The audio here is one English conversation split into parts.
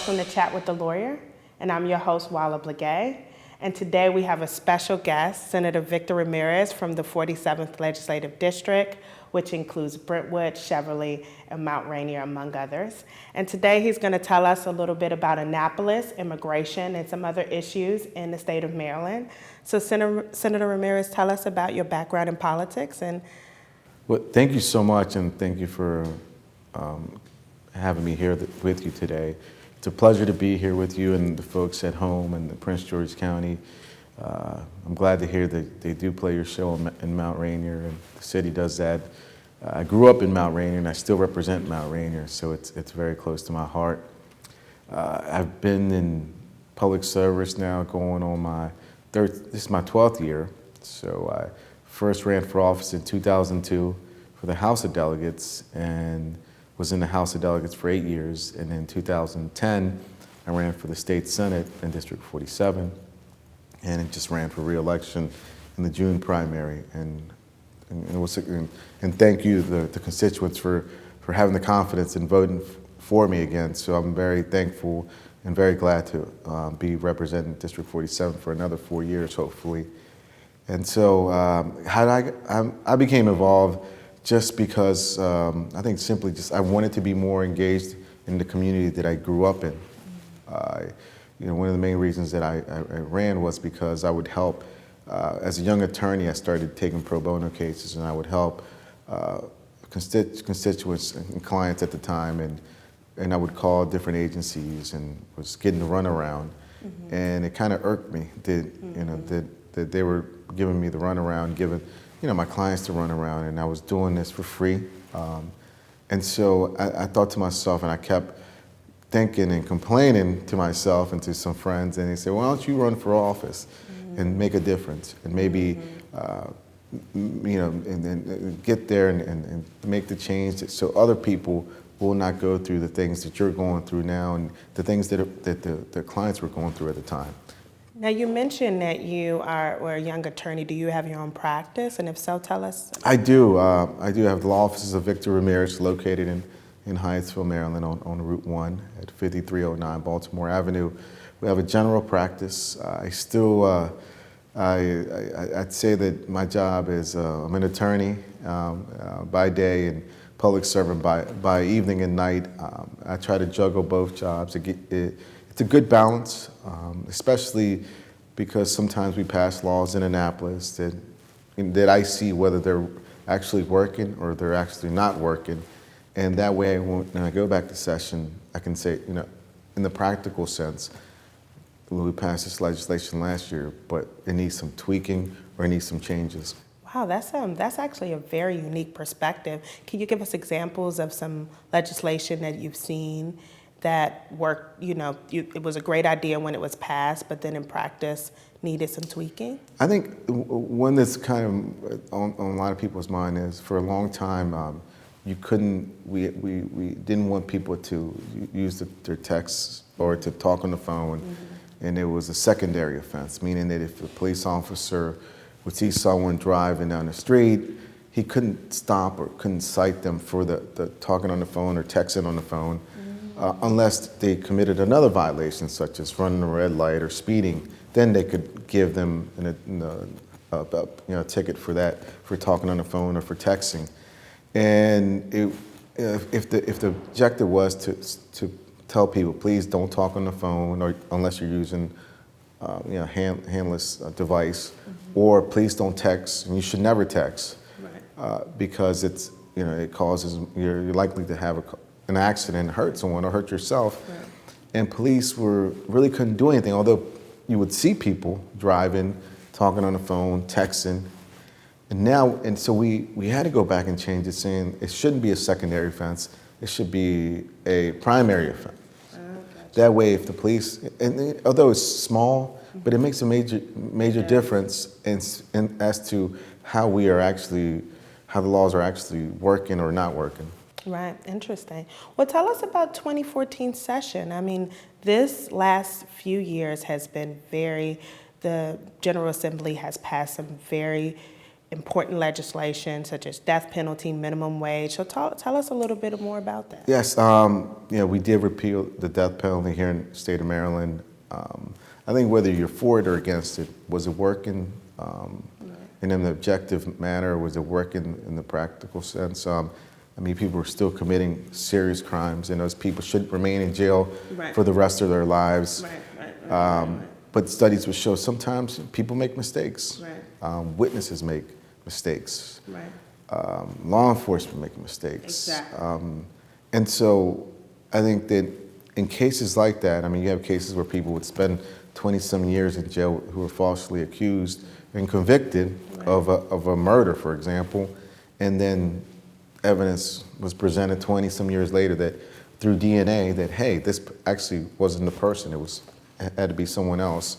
welcome to Chat with the Lawyer, and I'm your host, Walla Blagay. And today we have a special guest, Senator Victor Ramirez from the 47th Legislative District, which includes Brentwood, Cheverly, and Mount Rainier, among others. And today he's going to tell us a little bit about Annapolis, immigration, and some other issues in the state of Maryland. So Senator Ramirez, tell us about your background in politics. Well, thank you so much, and thank you for having me here with you today. It's a pleasure to be here with you and the folks at home in the Prince George's County. I'm glad to hear that they do play your show in Mount Rainier, and the city does that. I grew up in Mount Rainier, and I still represent Mount Rainier, so it's very close to my heart. I've been in public service now going on this is my 12th year. So I first ran for office in 2002 for the House of Delegates, and was in the House of Delegates for 8 years. And in 2010, I ran for the state Senate in District 47, and it just ran for re-election in the June primary. And thank you, the constituents, for having the confidence in voting for me again. So I'm very thankful and very glad to be representing District 47 for another 4 years, hopefully. And so I became involved just because I think simply just I wanted to be more engaged in the community that I grew up in. One of the main reasons that I ran was because I would help. As a young attorney, I started taking pro bono cases, and I would help constituents and clients at the time, and I would call different agencies and was getting the runaround. Mm-hmm. And it kind of irked me that they were giving me the runaround, giving my clients to run around, and I was doing this for free. And so I thought to myself, and I kept thinking and complaining to myself and to some friends, and they said, why don't you run for office and make a difference, and maybe, and get there and make the change so other people will not go through the things that you're going through now and the things that the clients were going through at the time. Now, you mentioned that you were a young attorney. Do you have your own practice? And if so, tell us. I do. I do have the law offices of Victor Ramirez located in Hyattsville, Maryland on Route 1 at 5309 Baltimore Avenue. We have a general practice. I'd say that my job is I'm an attorney by day and public servant by evening and night. I try to juggle both jobs. It's a good balance, especially because sometimes we pass laws in Annapolis that I see whether they're actually working or they're actually not working. And that way, when I go back to session, I can say, in the practical sense, we passed this legislation last year, but it needs some tweaking or it needs some changes. Wow, that's actually a very unique perspective. Can you give us examples of some legislation that you've seen that worked, it was a great idea when it was passed, but then in practice needed some tweaking? I think one that's kind of on a lot of people's mind is for a long time, we didn't want people to use their texts or to talk on the phone, and it was a secondary offense, meaning that if a police officer would see someone driving down the street, he couldn't stop or couldn't cite them for the talking on the phone or texting on the phone. Unless they committed another violation, such as running a red light or speeding, then they could give them a ticket for that, for talking on the phone or for texting. And if the objective was to tell people, please don't talk on the phone, or unless you're using handless device, or please don't text, and you should never text, because it causes you're likely to have an accident, hurt someone or hurt yourself. Right. And police really couldn't do anything, although you would see people driving, talking on the phone, texting. And so we had to go back and change it, saying it shouldn't be a secondary offense, it should be a primary offense. Gotcha. That way, if the police, and although it's small, but it makes a major difference as to how the laws are actually working or not working. Right, interesting. Well, tell us about 2014 session. I mean, this last few years has been the General Assembly has passed some very important legislation such as death penalty, minimum wage. So tell us a little bit more about that. Yes, we did repeal the death penalty here in the state of Maryland. I think whether you're for it or against it, was it working in an objective manner? Was it working in the practical sense? People were still committing serious crimes, and those people should remain in jail for the rest of their lives. But studies would show sometimes people make mistakes. Witnesses make mistakes. Law enforcement make mistakes. Exactly. And so I think that in cases like that, you have cases where people would spend 20-some years in jail who were falsely accused and convicted of a murder, for example, and then evidence was presented 20-some years later that through DNA that, hey, this actually wasn't the person, it had to be someone else.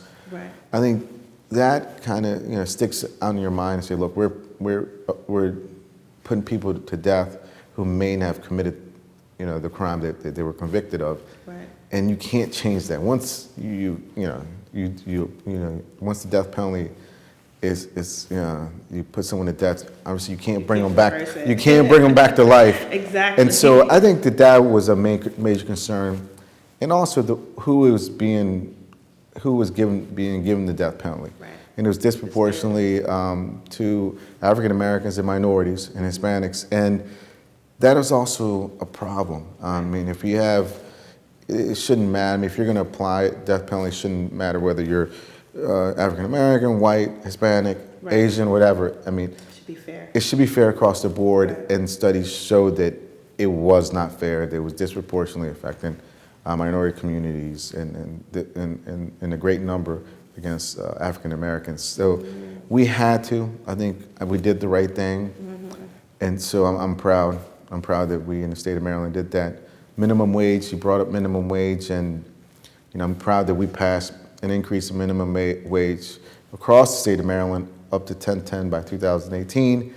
I think that kind of sticks out in your mind and say, look, we're putting people to death who may not have committed the crime that they were convicted of, and you can't change that. Once once the death penalty is you put someone to death, obviously you can't bring them back. You can't bring them back to life. Exactly. And so I think that was a major concern, and also who was being given the death penalty. And it was disproportionately to African Americans and minorities and Hispanics, and that is also a problem. If you have, it shouldn't matter. If you're going to apply death penalty, it shouldn't matter whether you're African American, white, Hispanic, Asian, whatever. It should be fair. It should be fair across the board, and studies showed that it was not fair. That it was disproportionately affecting minority communities and a great number against African Americans. So we had to. I think we did the right thing, and so I'm proud. I'm proud that we in the state of Maryland did that. Minimum wage, you brought up minimum wage, and I'm proud that we passed an increase in minimum wage across the state of Maryland up to $10.10 by 2018.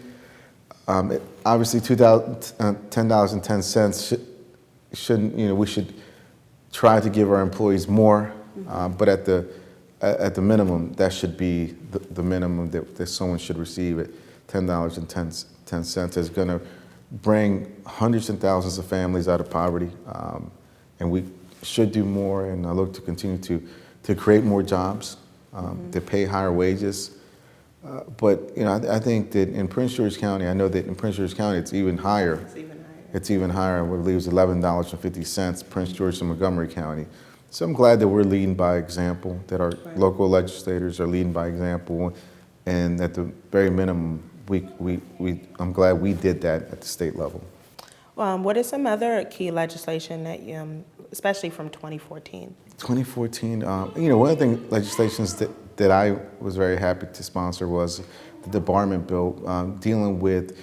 Obviously, $10.10 shouldn't. We should try to give our employees more, but at the minimum, that should be the minimum that someone should receive at $10.10 is going to bring hundreds and thousands of families out of poverty, and we should do more. And I look to continue to create more jobs, to pay higher wages. But I think that in Prince George's County, I know that in Prince George's County, it's even higher. It's even higher. I believe it's $11.50, Prince George and Montgomery County. So I'm glad that we're leading by example, that our local legislators are leading by example, and at the very minimum, I'm glad we did that at the state level. What is some other key legislation that especially from 2014? 2014, one of the legislations that I was very happy to sponsor was the debarment bill dealing with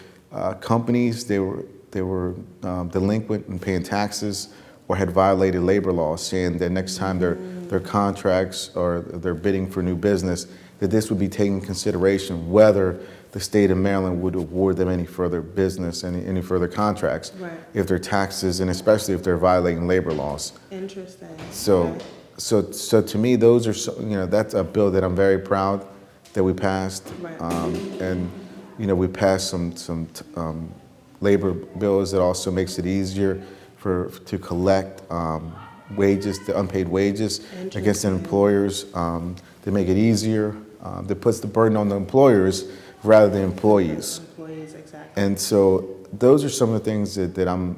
companies. They were delinquent in paying taxes or had violated labor laws, saying that next time their contracts or they're bidding for new business, that this would be taken into consideration whether the state of Maryland would award them any further business, any further contracts, if their taxes, and especially if they're violating labor laws. Interesting. So to me, those are that's a bill that I'm very proud that we passed, and we passed some labor bills that also makes it easier to collect wages, the unpaid wages against the employers. To make it easier, that puts the burden on the employers rather than employees. Exactly. And so those are some of the things that I'm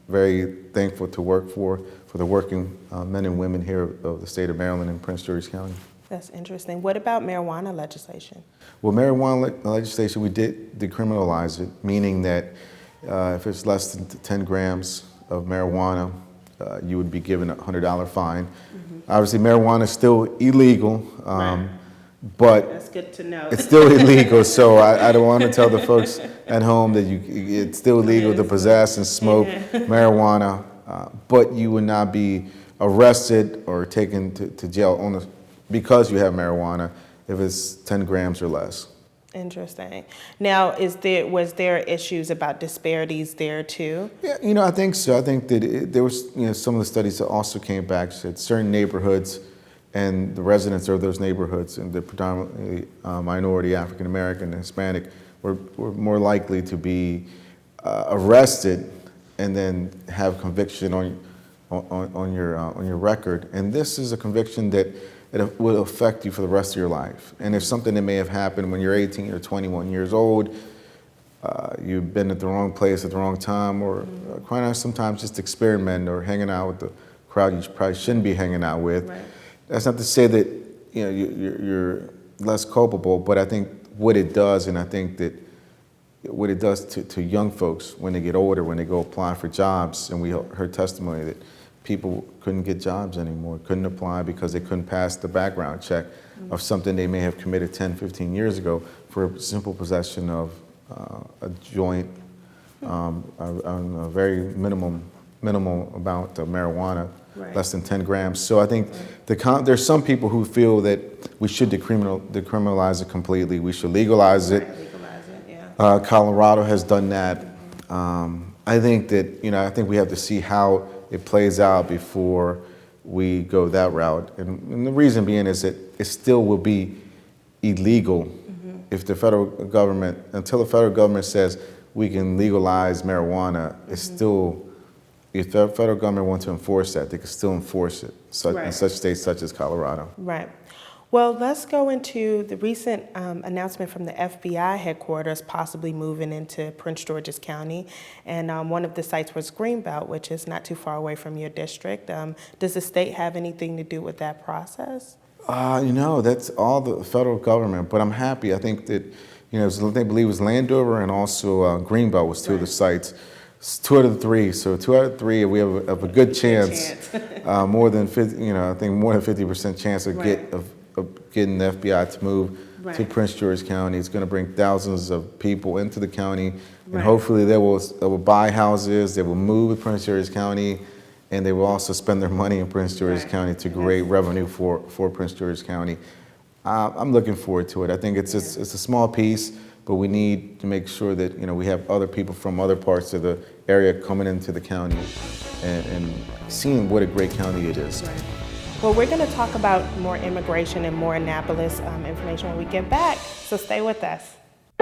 very thankful to work for the working men and women here of the state of Maryland and Prince George's County. That's interesting. What about marijuana legislation? Well, marijuana legislation, we did decriminalize it, meaning that if it's less than 10 grams of marijuana, you would be given a $100 fine. Obviously, marijuana is still illegal, but that's good to know. It's still illegal, so I don't want to tell the folks at home that it's still illegal to possess and smoke marijuana, but you would not be arrested or taken to jail because you have marijuana if it's 10 grams or less. Interesting. Now, was there issues about disparities there too? Yeah, I think so. I think that there was, some of the studies that also came back said certain neighborhoods and the residents of those neighborhoods, and the predominantly minority, African American, and Hispanic, we're more likely to be arrested and then have conviction on your record. And this is a conviction that it will affect you for the rest of your life. And if something that may have happened when you're 18 or 21 years old, you've been at the wrong place at the wrong time, or quite honestly, sometimes just experimenting or hanging out with the crowd you probably shouldn't be hanging out with. Right. That's not to say that you're less culpable, but I think what it does, and I think that what it does to young folks when they get older, when they go apply for jobs, and we heard testimony that people couldn't get jobs anymore, couldn't apply because they couldn't pass the background check of something they may have committed 10, 15 years ago for simple possession of a joint, a very minimal amount of marijuana, Right. less than 10 grams. So I think there's some people who feel that we should decriminalize it completely. We should legalize it. Right, legalize it, yeah. Colorado has done that. I think that, I think we have to see how it plays out before we go that route. And the reason being is that it still will be illegal if the federal government, until the federal government says we can legalize marijuana, it's still, if the federal government wants to enforce that, they can still enforce it in such states such as Colorado. Right. Well, let's go into the recent announcement from the FBI headquarters possibly moving into Prince George's County. And one of the sites was Greenbelt, which is not too far away from your district. Does the state have anything to do with that process? That's all the federal government, but I'm happy. I think that, they believe it was Landover and also Greenbelt was two of the sites. It's 2 out of 3, so 2 out of 3, we have a good chance. More than 50, I think more than 50% chance of getting the FBI to move to Prince George's County. It's going to bring thousands of people into the county, and hopefully they will buy houses, they will move to Prince George's County, and they will also spend their money in Prince George's County to create revenue for Prince George's County. I'm looking forward to it. I think it's a small piece, but we need to make sure that we have other people from other parts of the area coming into the county and seeing what a great county it is. Right. Well, we're going to talk about more immigration and more Annapolis information when we get back, so stay with us.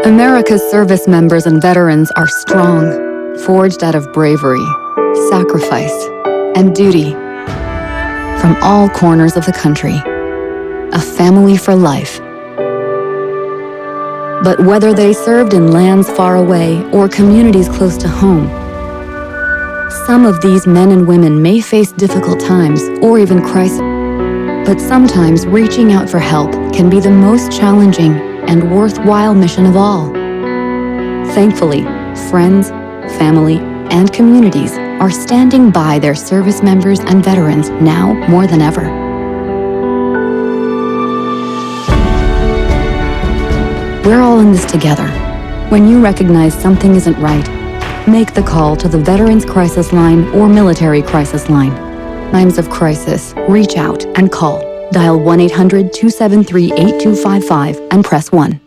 America's service members and veterans are strong, forged out of bravery, sacrifice, and duty. From all corners of the country, a family for life. But whether they served in lands far away or communities close to home, some of these men and women may face difficult times or even crisis. But sometimes reaching out for help can be the most challenging and worthwhile mission of all. Thankfully, friends, family, and communities are standing by their service members and veterans now more than ever. We're all in this together. When you recognize something isn't right, make the call to the Veterans Crisis Line or Military Crisis Line. Times of crisis, reach out and call. Dial 1-800-273-8255 and press 1.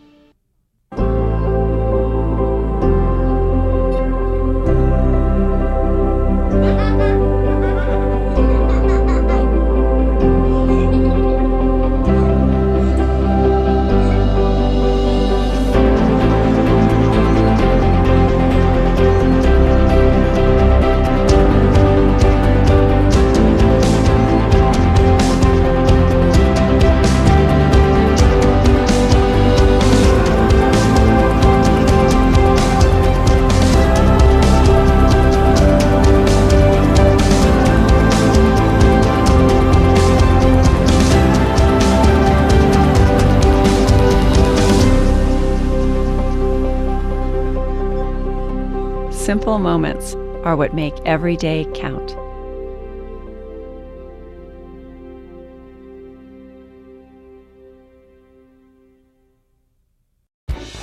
Simple moments are what make every day count.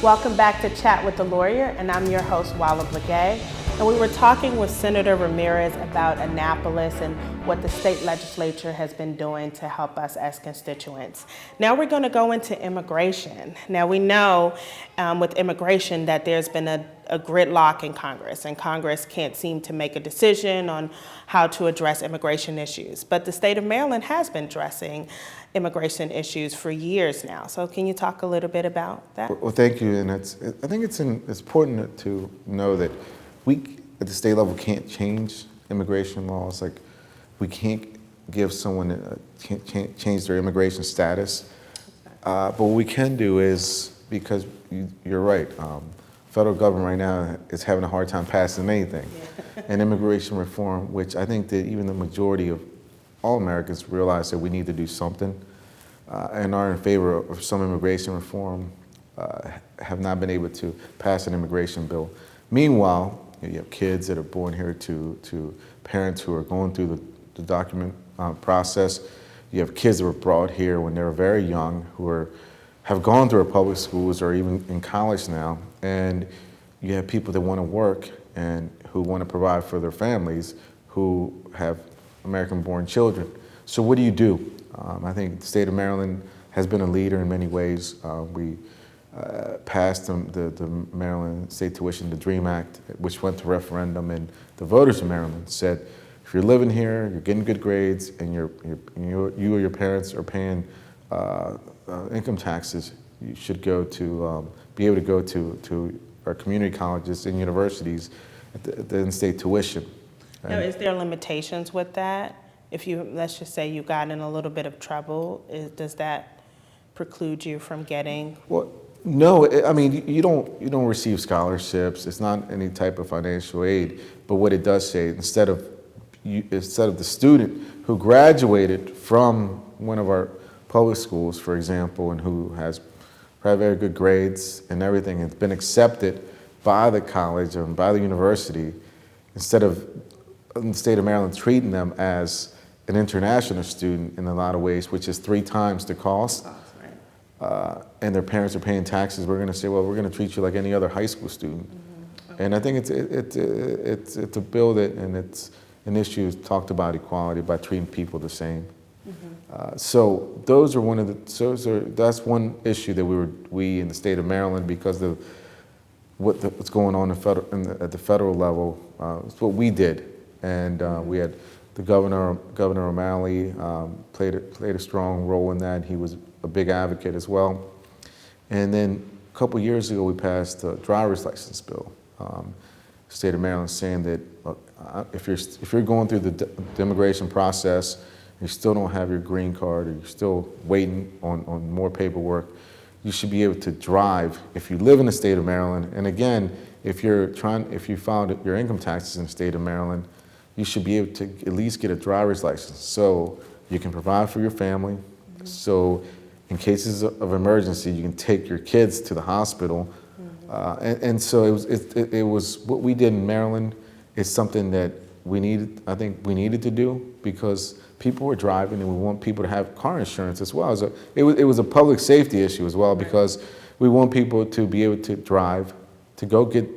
Welcome back to Chat with the Lawyer, and I'm your host, Walla Blagay. And we were talking with Senator Ramirez about Annapolis and what the state legislature has been doing to help us as constituents. Now we're going to go into immigration. Now we know with immigration that there's been a gridlock in Congress, and Congress can't seem to make a decision on how to address immigration issues. But the state of Maryland has been addressing immigration issues for years now. So can you talk a little bit about that? Well, thank you. And I think it's important to know that we at the state level can't change immigration laws. Like, we can't give someone can't change their immigration status. But what we can do is, because you're right, federal government right now is having a hard time passing anything. Yeah. And immigration reform, which I think that even the majority of all Americans realize that we need to do something, and are in favor of some immigration reform, have not been able to pass an immigration bill. Meanwhile, you have kids that are born here to parents who are going through the document process. You have kids that were brought here when they were very young who have gone through our public schools or even in college now. And you have people that want to work and who want to provide for their families who have American-born children. So what do you do? I think the state of Maryland has been a leader in many ways. We passed the Maryland State Tuition to Dream Act, which went to referendum, and the voters of Maryland said, if you're living here, you're getting good grades, and you or your parents are paying income taxes, you should go to be able to go to our community colleges and universities at the in-state tuition. Now, is there limitations with that? If you, let's just say you got in a little bit of trouble, does that preclude you from getting? Well, no, I mean, you don't receive scholarships. It's not any type of financial aid. But what it does say, instead of the student who graduated from one of our public schools, for example, and who has very good grades and everything, has been accepted by the college or by the university, instead of the state of Maryland treating them as an international student in a lot of ways, which is 3 times the cost, and their parents are paying taxes, we're going to say, well, we're going to treat you like any other high school student. Mm-hmm. Okay. And I think it's a bill that, and it's an issue talked about equality by treating people the same. Mm-hmm. So those are that's one issue that we in the state of Maryland, because of what's going on at the federal level, it's what we did. And we had the Governor O'Malley played a strong role in that. He was a big advocate as well. And then a couple years ago, we passed a driver's license bill. State of Maryland saying that if you're going through the immigration process, and you still don't have your green card, or you're still waiting on more paperwork, you should be able to drive if you live in the state of Maryland. And again, if you filed your income taxes in the state of Maryland, you should be able to at least get a driver's license so you can provide for your family. Mm-hmm. So in cases of emergency, you can take your kids to the hospital. Mm-hmm. And so it was what we did in Maryland is something that I think we needed to do, because people were driving and we want people to have car insurance as well. So it was a public safety issue as well, because we want people to be able to drive, to go get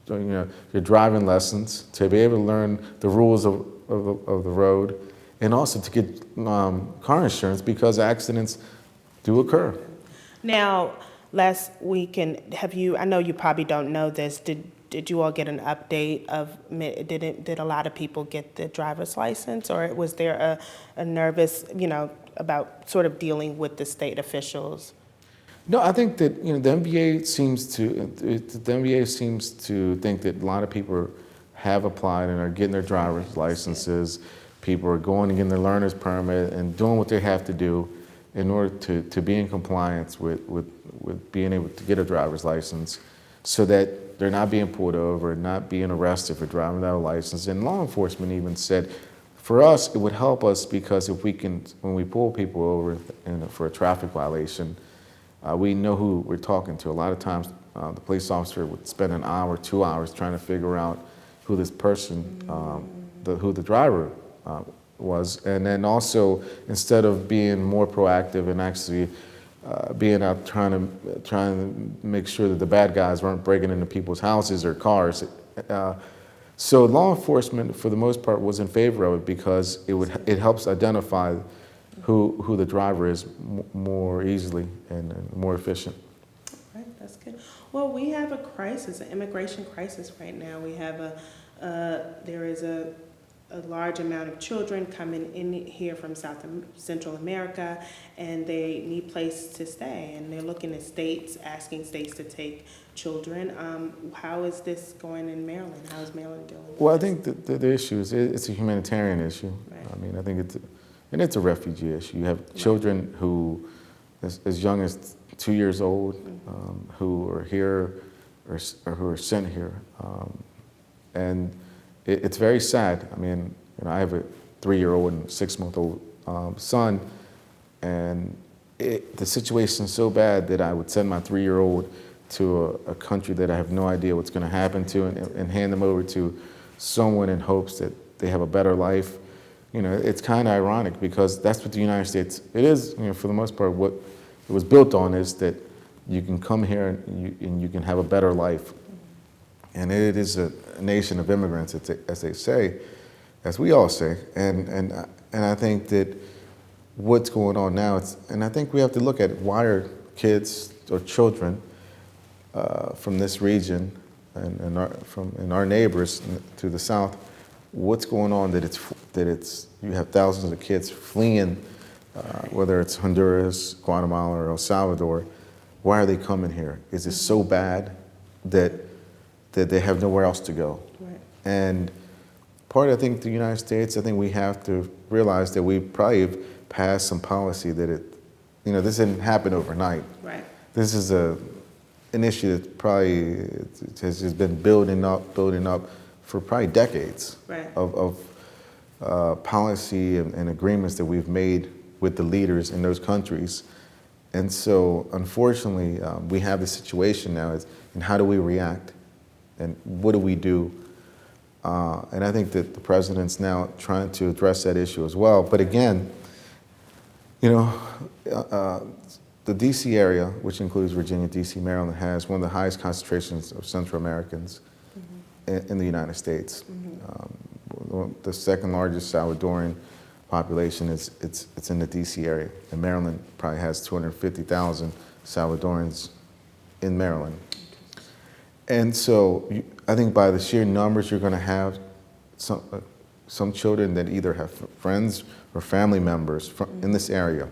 your driving lessons, to be able to learn the rules of the road, and also to get car insurance, because accidents do occur. Now, last weekend, I know you probably don't know this, did you all get an update of, did a lot of people get the driver's license, or was there a nervous, about sort of dealing with the state officials? No, I think that the NBA seems to think that a lot of people have applied and are getting their driver's licenses. People are going and getting their learner's permit and doing what they have to do in order to be in compliance with being able to get a driver's license, so that they're not being pulled over and not being arrested for driving without a license. And law enforcement even said, for us, it would help us, because if we can, when we pull people over for a traffic violation, we know who we're talking to. A lot of times, the police officer would spend an hour, 2 hours trying to figure out who this person, who the driver was. And then also, instead of being more proactive and actually being out trying to make sure that the bad guys weren't breaking into people's houses or cars, So law enforcement, for the most part, was in favor of it because it helps identify who the driver is more easily and more efficient. Right, that's good. Well, we have a crisis, an immigration crisis right now. We have there is a large amount of children coming in here from Central America, and they need place to stay, and they're looking at states, asking states to take children. How is this going in Maryland? How is Maryland doing? Well, I think the issue is it's a humanitarian issue. Right. I mean, I think it's a refugee issue. You have children who, as young as 2 years old, who are here or who are sent here, and it's very sad. I mean, I have a 3-year-old and 6-month-old son, and the situation is so bad that I would send my 3-year-old to a country that I have no idea what's going to happen to, and hand them over to someone in hopes that they have a better life. It's kind of ironic because that's what the United States, it is, for the most part, what it was built on is that you can come here and you can have a better life. And it is a nation of immigrants, as they say, as we all say. And I think that what's going on now, and I think we have to look at why are kids or children from this region and our neighbors to the south, what's going on that you have thousands of kids fleeing, whether it's Honduras, Guatemala, or El Salvador. Why are they coming here? Is it so bad that they have nowhere else to go? Right. And part of, I think, the United States, I think we have to realize that we probably have passed some policy that this didn't happen overnight. Right. This is an issue that probably has just been building up for probably decades. Right. of policy and agreements that we've made with the leaders in those countries. And so, unfortunately, we have this situation now, and how do we react? And what do we do? And I think that the president's now trying to address that issue as well. But again, the D.C. area, which includes Virginia, D.C., Maryland, has one of the highest concentrations of Central Americans in the United States. The second largest Salvadoran population it's in the D.C. area, and Maryland probably has 250,000 Salvadorans in Maryland. And so I think by the sheer numbers, you're going to have some children that either have friends or family members in this area.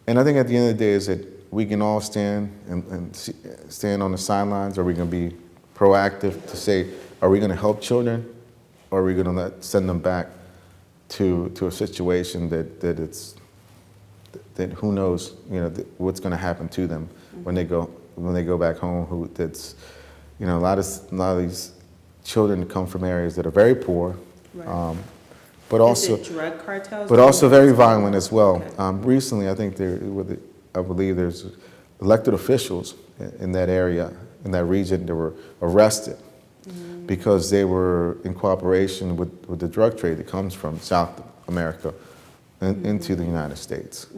And I think at the end of the day is that we can all stand on the sidelines, or we can be proactive to say, are we going to help children, or are we going to send them back to a situation that who knows, what's going to happen to them when they go back home? A lot of these children come from areas that are very poor, Right. but also Is it drug cartels? but also very violent as well. Okay. Recently, I think I believe there's elected officials in that area, in that region, that were arrested because they were in cooperation with the drug trade that comes from South America and into the United States.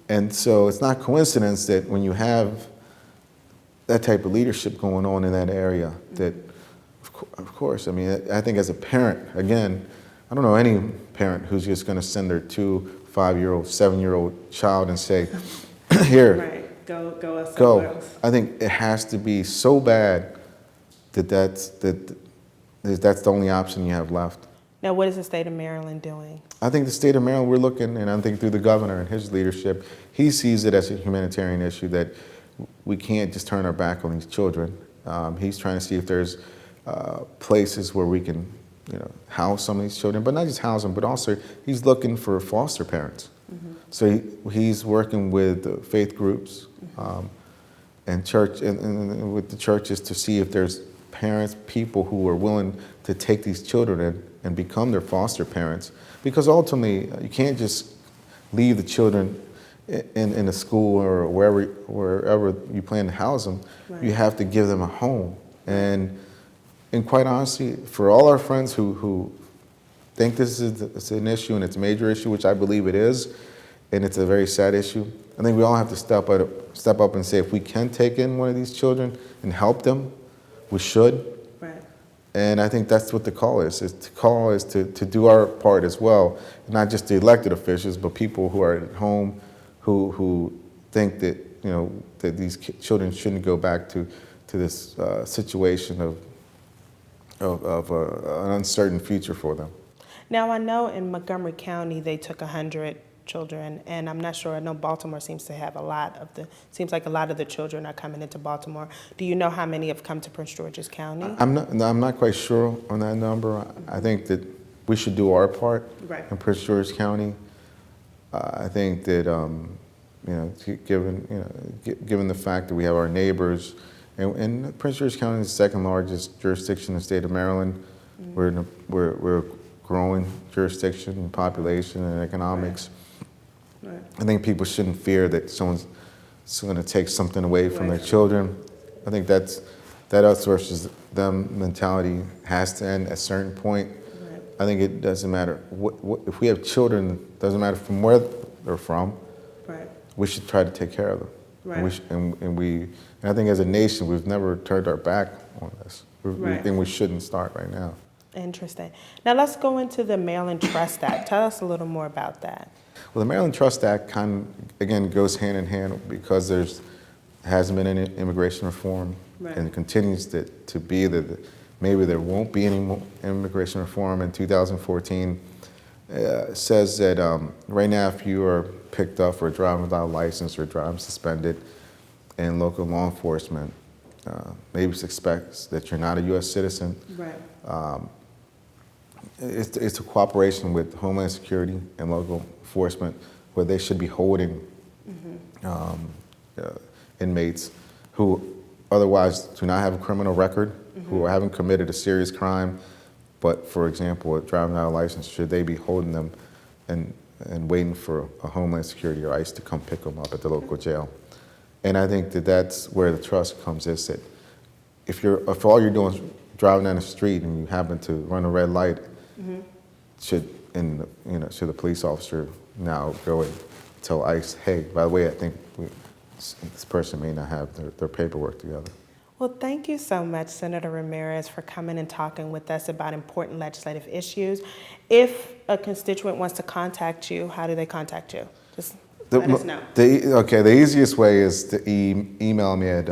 And so it's not coincidence that when you have that type of leadership going on in that area, that of course, I mean, I think as a parent, again, I don't know any parent who's just going to send their 2, 5-year-old, 7-year-old child and say, here, Right. Go somewhere go. else. I think it has to be so bad that's the only option you have left. Now, what is the state of Maryland doing? I think the state of Maryland, we're looking, and I think through the governor and his leadership, he sees it as a humanitarian issue that we can't just turn our back on these children. He's trying to see if there's places where we can, house some of these children, but not just house them, but also he's looking for foster parents. So he's working with the faith groups and church and with the churches to see if there's parents, people who are willing to take these children and become their foster parents. Because ultimately, you can't just leave the children in a school or wherever you plan to house them. Right. You have to give them a home. And quite honestly, for all our friends who think this is an issue and it's a major issue, which I believe it is, and it's a very sad issue, I think we all have to step up and say, if we can take in one of these children and help them, we should. Right. And I think that's what the call is. The call is to do our part as well, not just the elected officials, but people who are at home, who think that that these children shouldn't go back to this situation of an uncertain future for them. Now, I know in Montgomery County they took 100 children, and I'm not sure. I know Baltimore seems to have seems like a lot of the children are coming into Baltimore. Do you know how many have come to Prince George's County? I'm not quite sure on that number. I think that we should do our part in Prince George's County. I think that given the fact that we have our neighbors, and Prince George's County is the second largest jurisdiction in the state of Maryland. We're a growing jurisdiction in population and economics. Right. I think people shouldn't fear that someone's going to take something away from their children. I think that us versus them mentality has to end at a certain point. Right. I think it doesn't matter if we have children. It doesn't matter from where they're from. Right. We should try to take care of them. Right. And I think as a nation we've never turned our back on this. We think we shouldn't start right now. Interesting. Now let's go into the Maryland Trust Act. Tell us a little more about that. Well, the Maryland Trust Act again goes hand in hand because hasn't been any immigration reform, and it continues to be that maybe there won't be any more immigration reform in 2014. Says that right now if you are picked up for driving without a license or driving suspended, and local law enforcement maybe suspects that you're not a U.S. citizen, it's a cooperation with Homeland Security and local enforcement where they should be holding inmates who otherwise do not have a criminal record, who haven't committed a serious crime, but for example, driving without a license, should they be holding them and waiting for a Homeland Security or ICE to come pick them up at the local jail? And I think that's where the trust comes, is that if all you're doing is driving down the street and you happen to run a red light, should the police officer now go and tell ICE, hey, by the way, I think this person may not have their paperwork together. Well, thank you so much, Senator Ramirez, for coming and talking with us about important legislative issues. If a constituent wants to contact you, how do they contact you? Just let us know. The easiest way is to email me at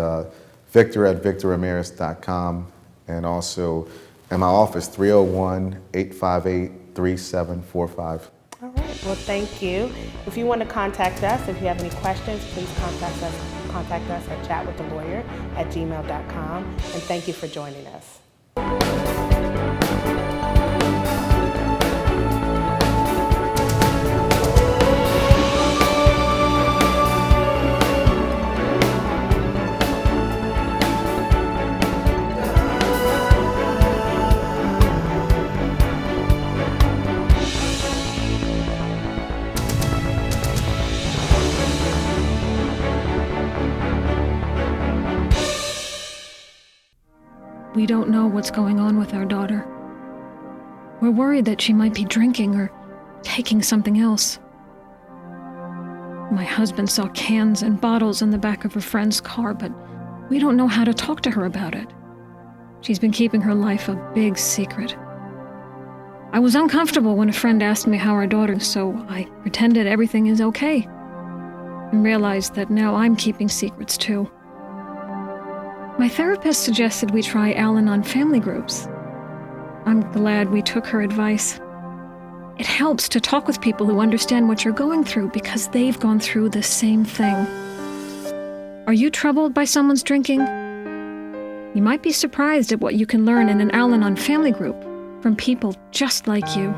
victor@victorramirez.com, and also in my office, 301-858-3745. All right, well, thank you. If you want to contact us, if you have any questions, please contact us at chatwiththelawyer@gmail.com, and thank you for joining us. We don't know what's going on with our daughter. We're worried that she might be drinking or taking something else. My husband saw cans and bottles in the back of her friend's car, but we don't know how to talk to her about it. She's been keeping her life a big secret. I was uncomfortable when a friend asked me how our daughter, so I pretended everything is okay, and realized that now I'm keeping secrets too. My therapist suggested we try Al-Anon family groups. I'm glad we took her advice. It helps to talk with people who understand what you're going through because they've gone through the same thing. Are you troubled by someone's drinking? You might be surprised at what you can learn in an Al-Anon family group from people just like you.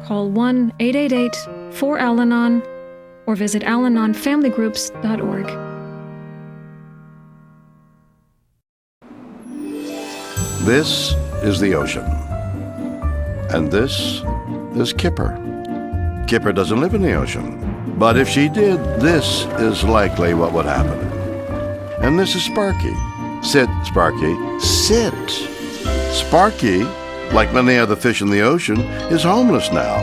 Call 1-888-4-AL-ANON or visit alanonfamilygroups.org. This is the ocean. And this is Kipper. Kipper doesn't live in the ocean. But if she did, this is likely what would happen. And this is Sparky. Sit, Sparky. Sit. Sparky, like many other fish in the ocean, is homeless now.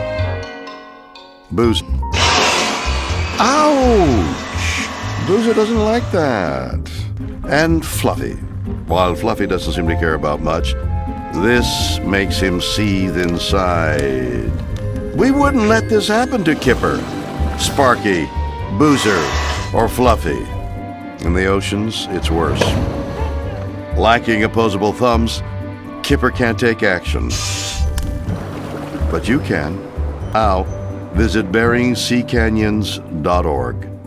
Booze. Ouch! Boozer doesn't like that. And Fluffy. While Fluffy doesn't seem to care about much, This makes him seethe inside. We wouldn't let this happen to Kipper, Sparky, Boozer, or Fluffy. In the oceans, it's worse. Lacking opposable thumbs, Kipper can't take action. But you can. How? Visit BeringSeaCanyons.org.